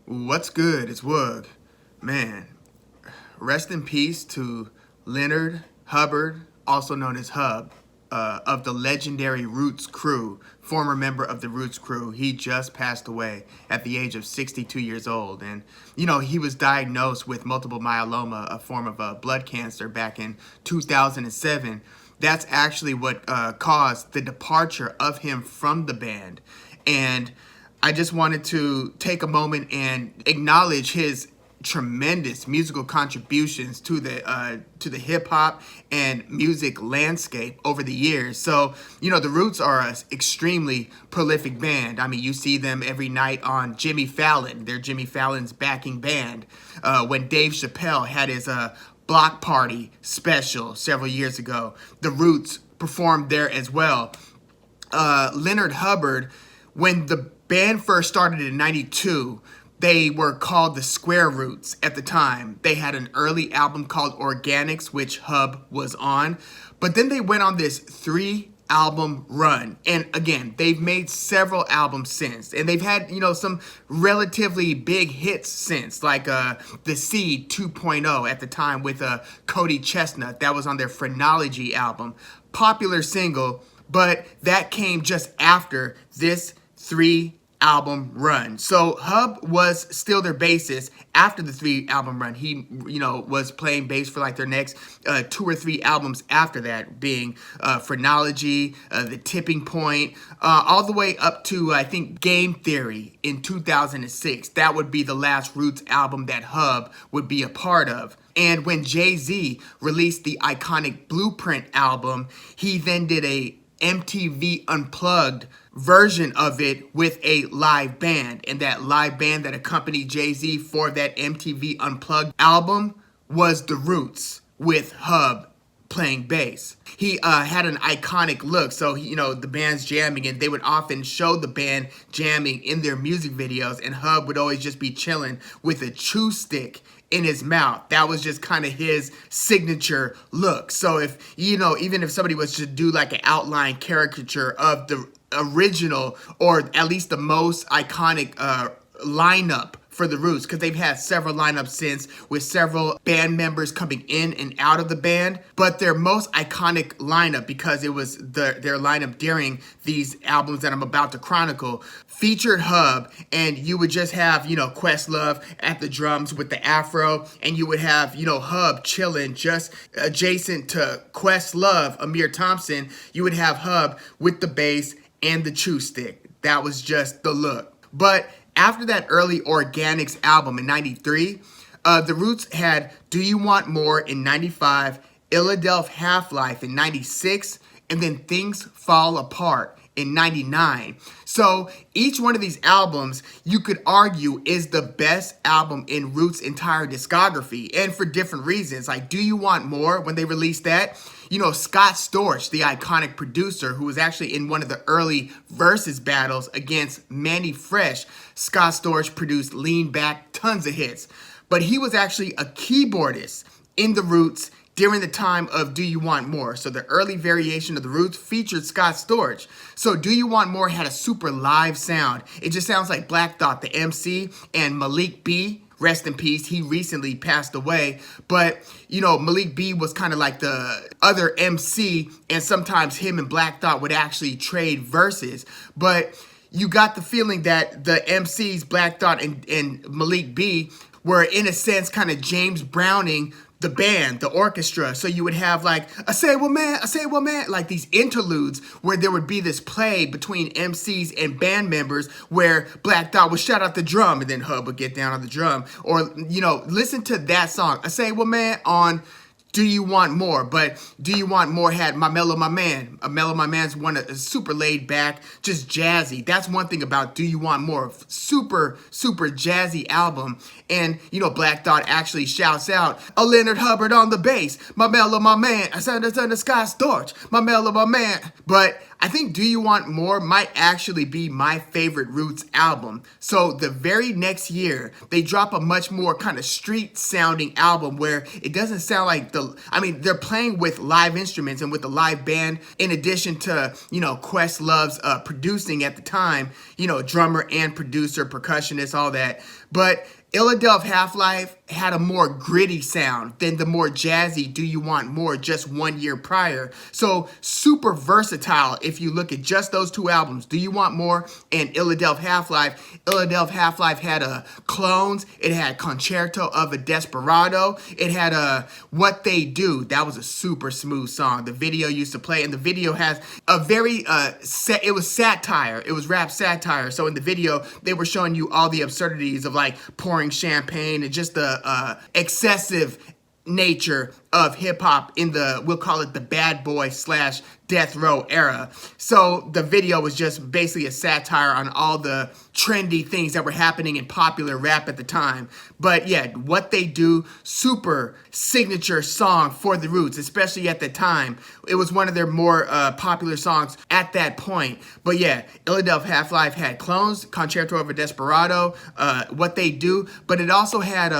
What's good? It's Woog. Man, rest in peace to Leonard Hubbard, also known as Hub, of the legendary Roots crew, former member of the Roots crew. He just passed away at the age of 62 years old. And, he was diagnosed with multiple myeloma, a form of blood cancer, back in 2007. That's actually what caused the departure of him from the band. And I just wanted to take a moment and acknowledge his tremendous musical contributions to the hip hop and music landscape over the years. So, the Roots are an extremely prolific band. I mean, you see them every night on Jimmy Fallon. They're Jimmy Fallon's backing band. When Dave Chappelle had his block party special several years ago, the Roots performed there as well. Leonard Hubbard, when the band first started in 92, they were called the Square Roots at the time. They had an early album called Organics, which Hub was on. But then they went on this 3-album run. And again, they've made several albums since. And they've had, some relatively big hits since, like The Seed 2.0 at the time with Cody Chestnut. That was on their Phrenology album. Popular single, but that came just after this 3-album run. So Hub was still their bassist after the 3-album run. He, was playing bass for like their next 2 or 3 albums after that, being Phrenology, The Tipping Point, all the way up to, I think, Game Theory in 2006. That would be the last Roots album that Hub would be a part of. And when Jay-Z released the iconic Blueprint album, he then did a MTV Unplugged version of it with a live band. And that live band that accompanied Jay-Z for that MTV Unplugged album was The Roots, with Hub playing bass. He had an iconic look, so the band's jamming, and they would often show the band jamming in their music videos, and Hub would always just be chilling with a chew stick in his mouth. That was just kind of his signature look. So if, even if somebody was to do like an outline caricature of the original, or at least the most iconic lineup for the Roots, because they've had several lineups since, with several band members coming in and out of the band, but their most iconic lineup, because it was their lineup during these albums that I'm about to chronicle, featured Hub, and you would just have, Questlove at the drums with the afro, and you would have, Hub chilling just adjacent to Questlove, Amir Thompson. You would have Hub with the bass and the chew stick. That was just the look. But after that early Organics album in 93, the Roots had Do You Want More in 95, Illadelph Halflife in 96, and then Things Fall Apart in 99. So each one of these albums, you could argue, is the best album in Roots' entire discography, and for different reasons. Like Do You Want More, when they released that, Scott Storch, the iconic producer who was actually in one of the early versus battles against Manny Fresh, Scott Storch produced Lean Back, tons of hits. But he was actually a keyboardist in the Roots during the time of Do You Want More. So the early variation of the Roots featured Scott Storch. So Do You Want More had a super live sound. It just sounds like Black Thought, the MC, and Malik B, rest in peace, he recently passed away. But, Malik B was kind of like the other MC, and sometimes him and Black Thought would actually trade verses. But you got the feeling that the MCs, Black Thought and Malik B, were in a sense kind of James Browning the band, the orchestra. So you would have like, I say what man, like these interludes where there would be this play between MCs and band members where Black Thought would shout out the drum and then Hub would get down on the drum. Or, listen to that song, I say what man, on Do You Want More. But Do You Want More had My Mellow My Man. Mellow My Man's one a super laid back, just jazzy. That's one thing about Do You Want More. Super, super jazzy album. And, Black Thought actually shouts out, a Leonard Hubbard on the bass. My Mellow My Man. I said it's under Scott Storch. My Mellow My Man. But I think Do You Want More might actually be my favorite Roots album. So the very next year, they drop a much more kind of street sounding album where it doesn't sound like they're playing with live instruments and with the live band, in addition to, Questlove's producing at the time, drummer and producer, percussionist, all that. But Illadelph Halflife had a more gritty sound than the more jazzy Do You Want More just 1 year prior. So super versatile if you look at just those two albums, Do You Want More and Illadelph Halflife. Illadelph Halflife had Clones, it had Concerto of a Desperado, it had What They Do. That was a super smooth song. The video used to play, and the video has a very, it was satire, it was rap satire. So in the video, they were showing you all the absurdities of like pouring champagne and just the excessive nature of hip hop in the, we'll call it the bad boy / death row era. So the video was just basically a satire on all the trendy things that were happening in popular rap at the time. But yeah, What They Do, super signature song for the Roots, especially at the time. It was one of their more popular songs at that point. But yeah, Illadelph Halflife had Clones, Concerto of a Desperado, What They Do, but it also had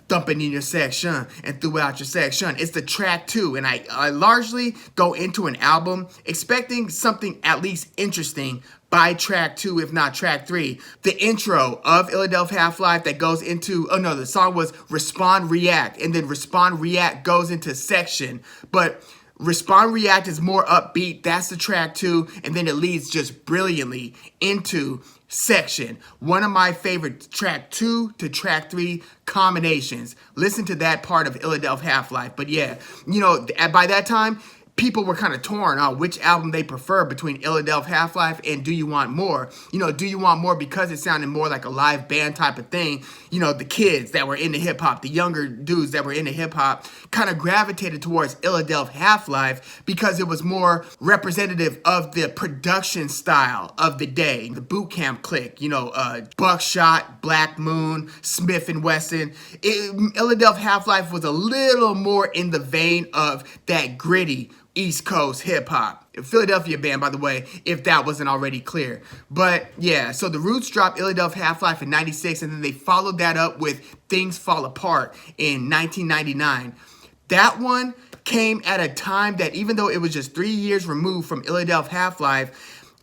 Thumping in Your Section and Throughout Your Section. It's the track 2, and I largely go into an album expecting something at least interesting by track 2, if not track 3. The intro of Illadelph Halflife that goes into, oh no, the song was Respond React, and then Respond React goes into Section. But Respond React is more upbeat, that's the track 2, and then it leads just brilliantly into Section. One of my favorite track 2 to track 3 combinations. Listen to that part of Illadelph Halflife. But yeah, you know, by that time, people were kind of torn on which album they prefer between Illadelph Halflife and Do You Want More. You know, Do You Want More because it sounded more like a live band type of thing. You know, the kids that were into hip hop, the younger dudes that were into hip hop kind of gravitated towards Illadelph Halflife because it was more representative of the production style of the day. The boot camp clique, you know, Buckshot, Black Moon, Smith and Wesson. Illadelph Halflife was a little more in the vein of that gritty East Coast hip hop. Philadelphia band, by the way, if that wasn't already clear. But yeah, so the Roots dropped Illadelph Halflife in 96, and then they followed that up with Things Fall Apart in 1999. That one came at a time that even though it was just 3 years removed from Illadelph Halflife,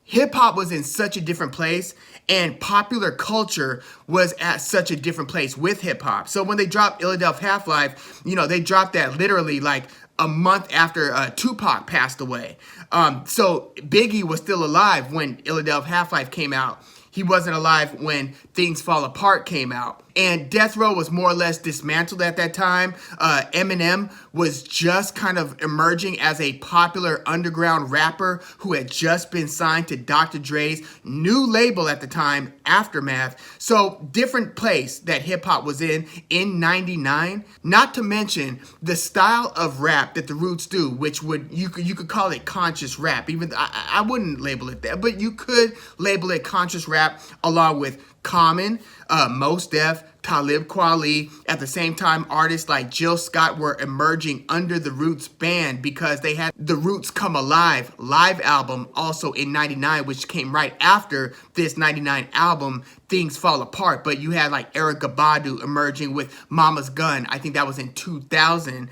hip hop was in such a different place, and popular culture was at such a different place with hip hop. So when they dropped Illadelph Halflife, you know, they dropped that literally like a month after Tupac passed away. So Biggie was still alive when Illadelph Halflife came out. He wasn't alive when Things Fall Apart came out. And Death Row was more or less dismantled at that time. Eminem was just kind of emerging as a popular underground rapper who had just been signed to Dr. Dre's new label at the time, Aftermath. So different place that hip hop was in 99. Not to mention the style of rap that the Roots do, which would you could call it conscious rap. Even I wouldn't label it that, but you could label it conscious rap along with Common, Mos Def, Talib Kweli. At the same time, artists like Jill Scott were emerging under the Roots band because they had the Roots Come Alive live album also in 99, which came right after this 99 album, Things Fall Apart. But you had like Erykah Badu emerging with Mama's Gun. I think that was in 2000.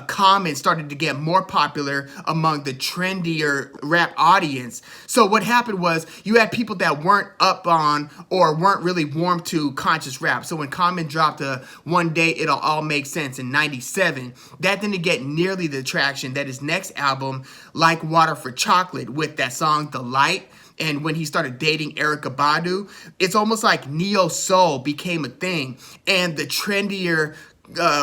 Common started to get more popular among the trendier rap audience. So what happened was you had people that weren't up on or weren't really warm to conscious rap. So when Common dropped One Day It'll All Make Sense in 97, that didn't get nearly the traction that his next album, Like Water for Chocolate, with that song The Light. And when he started dating Erykah Badu, it's almost like neo soul became a thing, and the trendier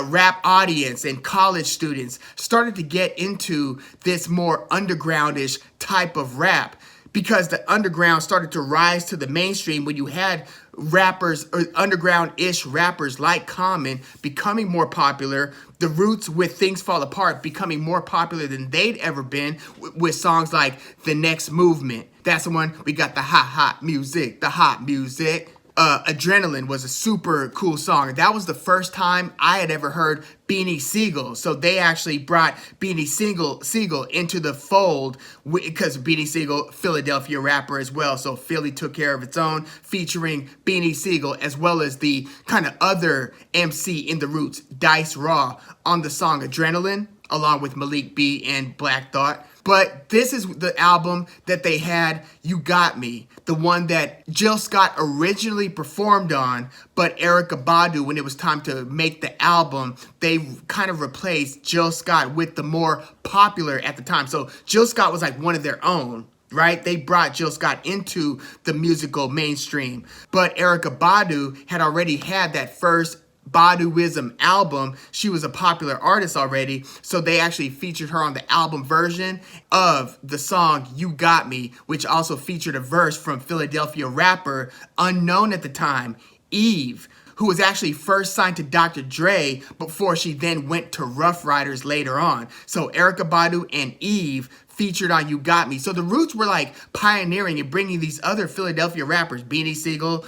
rap audience and college students started to get into this more undergroundish type of rap, because the underground started to rise to the mainstream when you had rappers or underground-ish rappers like Common becoming more popular, the Roots with Things Fall Apart becoming more popular than they'd ever been with songs like The Next Movement. That's the one, we got the hot music, the hot music. Adrenaline was a super cool song. That was the first time I had ever heard Beanie Siegel. So they actually brought Beanie Siegel into the fold because Beanie Siegel, Philadelphia rapper as well. So Philly took care of its own, featuring Beanie Siegel as well as the kind of other MC in the Roots, Dice Raw, on the song Adrenaline, along with Malik B and Black Thought. But this is the album that they had, You Got Me, the one that Jill Scott originally performed on, but Erykah Badu, when it was time to make the album, they kind of replaced Jill Scott with the more popular at the time. So Jill Scott was like one of their own, right? They brought Jill Scott into the musical mainstream. But Erykah Badu had already had that first Baduism album. She was a popular artist already, so they actually featured her on the album version of the song You Got Me, which also featured a verse from Philadelphia rapper, unknown at the time, Eve, who was actually first signed to Dr. Dre before she then went to Rough Riders later on. So Erykah Badu and Eve featured on You Got Me. So the Roots were like pioneering and bringing these other Philadelphia rappers, Beanie Sigel,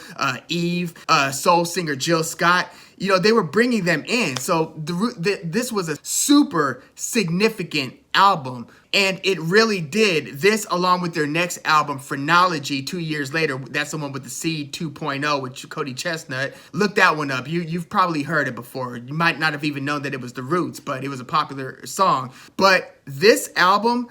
Eve, soul singer Jill Scott, you know, they were bringing them in. So this was a super significant album. And it really did. This, along with their next album, Phrenology, 2 years later, that's the one with the Seed 2.0 with Cody Chestnut. Look that one up. You've probably heard it before. You might not have even known that it was The Roots, but it was a popular song. But this album,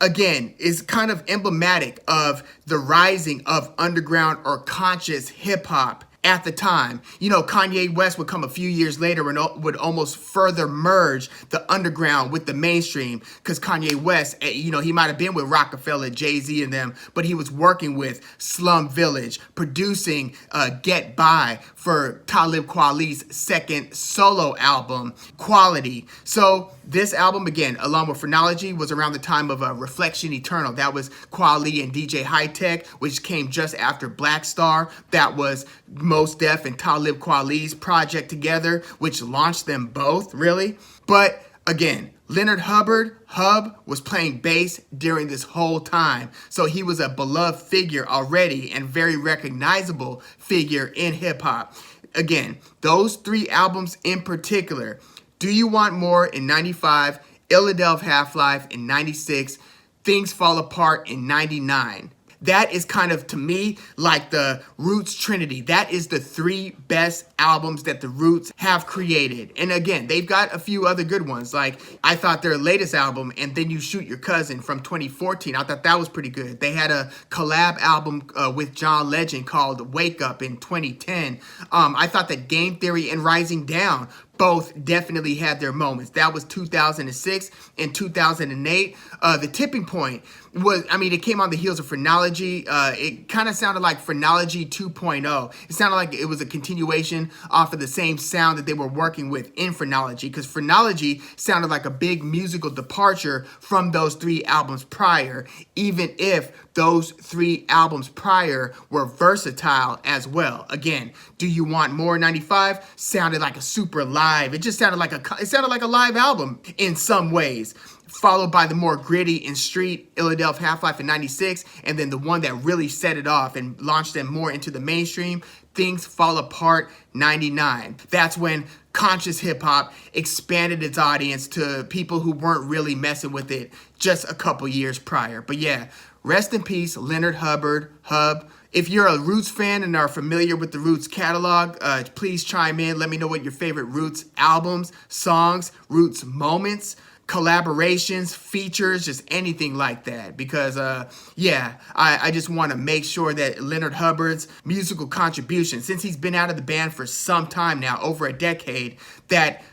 again, is kind of emblematic of the rising of underground or conscious hip hop at the time. You know, Kanye West would come a few years later and would almost further merge the underground with the mainstream, because Kanye West, you know, he might have been with Rockefeller, Jay-Z and them, but he was working with Slum Village, producing Get By for Talib Kweli's second solo album, Quality. So this album, again, along with Phrenology, was around the time of Reflection Eternal. That was Kweli and DJ Hi-Tech, which came just after Black Star. That was Mos Def and Talib Kweli's project together, which launched them both, really. But again, Leonard Hubbard, Hub, was playing bass during this whole time. So he was a beloved figure already and very recognizable figure in hip hop. Again, those three albums in particular, Do You Want More in 95, Illadelph Halflife in 96, Things Fall Apart in 99. That is kind of, to me, like the Roots Trinity. That is the three best albums that the Roots have created. And again, they've got a few other good ones. Like, I thought their latest album, And Then You Shoot Your Cousin from 2014, I thought that was pretty good. They had a collab album with John Legend called Wake Up in 2010. I thought that Game Theory and Rising Down both definitely had their moments. That was 2006 and 2008. The tipping point was, I mean, it came on the heels of Phrenology. It kind of sounded like Phrenology 2.0. It sounded like it was a continuation off of the same sound that they were working with in Phrenology, because Phrenology sounded like a big musical departure from those three albums prior, even if those three albums prior were versatile as well. Again, Do You Want More 95 sounded like a super live. It just sounded like a live album in some ways, followed by the more gritty and street Illadelph Half-Life in 96, and then the one that really set it off and launched them more into the mainstream, Things Fall Apart 99. That's when conscious hip-hop expanded its audience to people who weren't really messing with it just a couple years prior. But yeah, rest in peace, Leonard Hubbard, Hub. If you're a Roots fan and are familiar with the Roots catalog, please chime in. Let me know what your favorite Roots albums, songs, Roots moments, collaborations, features, just anything like that. Because, I just want to make sure that Leonard Hubbard's musical contribution, since he's been out of the band for some time now, over a decade, that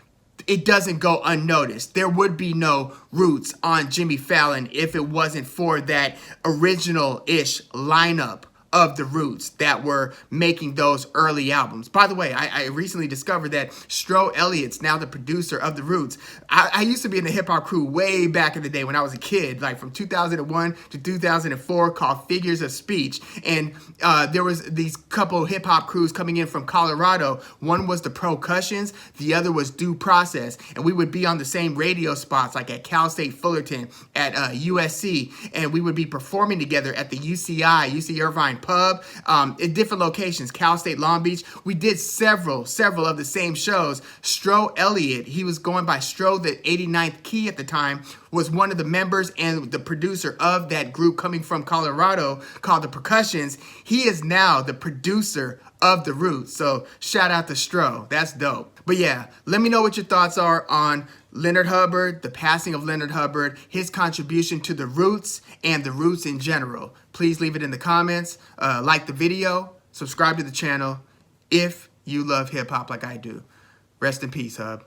it doesn't go unnoticed. There would be no Roots on Jimmy Fallon if it wasn't for that original-ish lineup of the Roots that were making those early albums. By the way, I recently discovered that Stro Elliott's now the producer of the Roots. I used to be in the hip hop crew way back in the day when I was a kid, like from 2001 to 2004, called Figures of Speech. And there was these couple hip hop crews coming in from Colorado. One was the Percussions, the other was Due Process. And we would be on the same radio spots, like at Cal State Fullerton, at USC. And we would be performing together at the UC Irvine Pub, in different locations, Cal State, Long Beach. We did several of the same shows. Stro Elliott, he was going by Stro the 89th Key at the time, was one of the members and the producer of that group coming from Colorado called the Percussions. He is now the producer of the Roots. So shout out to Stro. That's dope. But yeah, let me know what your thoughts are on Leonard Hubbard, the passing of Leonard Hubbard, his contribution to the Roots and the Roots in general. Please leave it in the comments. Like the video, subscribe to the channel if you love hip hop like I do. Rest in peace, Hub.